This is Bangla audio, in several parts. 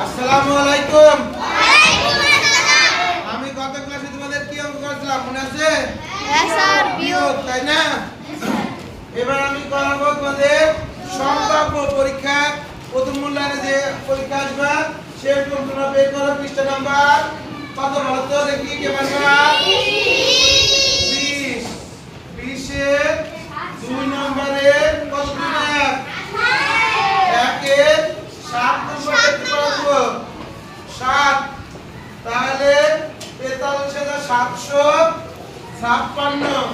আসসালামু আলাইকুম। আমি গত ক্লাসে তোমাদের কি অঙ্ক করেছিলাম মনে আছে? হ্যাঁ স্যার, বিয়োগ, তাই না? এবার আমি করাবো তোমাদের সম্ভাব্য পরীক্ষা। প্রথম মূল্যায়নে যে পরীক্ষা আসবে সেরকম তোমরা বের করো। পৃষ্ঠা নাম্বার কত বলো তো দেখি, কে পারবা? 20। 20 এর 2 নম্বরের কত দিন? 1 এর 7 নম্বর দেখতে পারবো 7। তাহলে 43,756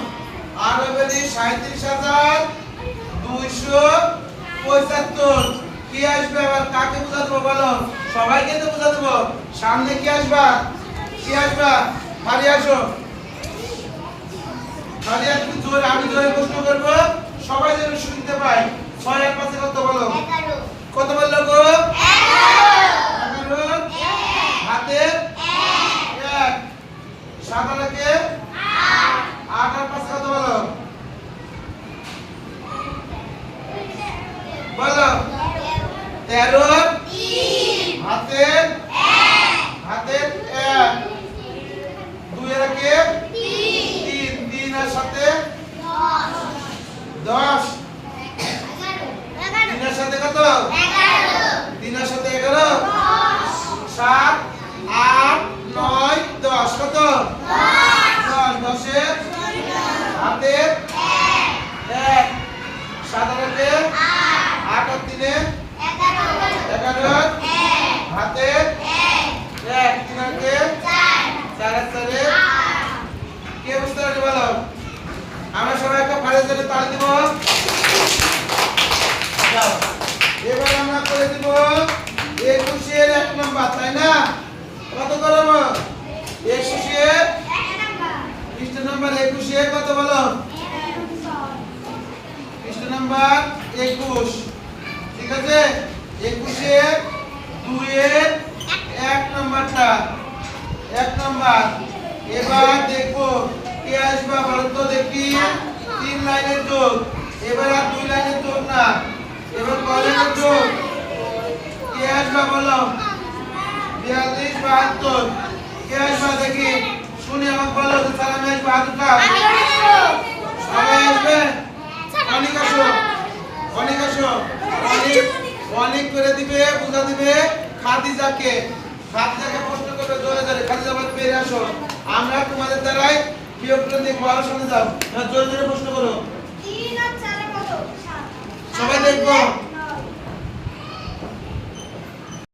আর হবে 37,275। কি আসবে আবার? কাকে বোঝা দেবো বলো? সবাইকে তো বোঝা দেবো। সামনে কি আসবা? কি আসবা? খালি আসো, খালি আসবে। জোরে, আমি জোরে প্রশ্ন করবো, সবাই যেন শুনতে পায়। 6 আর 5 কত বলো? 11। কত বললো গো? 11। হাতে 1। 7 আর 1 8। 8 আর 5 কত বলো? বলো। 13। হাতে 1। 2 এর 1 3। 3 আর 7 10। 3 এর সাথে কত? 3 এর সাথে 11। 7 8 9 10 কত? 10। 10 এর হাতে 1। 7 আর 1 8 আর 3 11। হাতে 1। 3 আর 1 4 আর 4 কে বুঝতে পারবে বলো? আমরা সবাই একটা ফাইলের জন্য তালি দিব। যাও, এবার আমরা করে দিব 21 এর 1 নাম্বার, তাই না? কত করব? 21 এর পৃষ্ঠা নাম্বার 21 এর কত বলো? পৃষ্ঠা নাম্বার 21। ঠিক আছে? 21 এর 2 এর 1 নাম্বারটা 1 নাম্বার। এবার দেখো কে আসবে বলো তো দেখি। 3 লাইনের যোগ। এবার আর 2 লাইনের যোগ না, এবার কয় লাইনের যোগ? কে আসবে বলো? 42 72। কে আসবে দেখি, শুনি আমাকে বলো। স্যার আমি আসবো, হাত উঠাও। সবাই আসবে? অনেক আসো, অনেক আসো। অনেক অনেক করে দিবে, বুঝা দিবে খাদিজাকে। খাদিজাকে প্রশ্ন করবে জোরে জোরে। খাদিজা বলে বেরিয়ে আসো, আমরা তোমাদের দ্বারাই বিয়োগ করে দেখবো। আরো সামনে যাও, জোরে জোরে প্রশ্ন করো, 3 আর 4 কত? 7। সবাই দেখবো।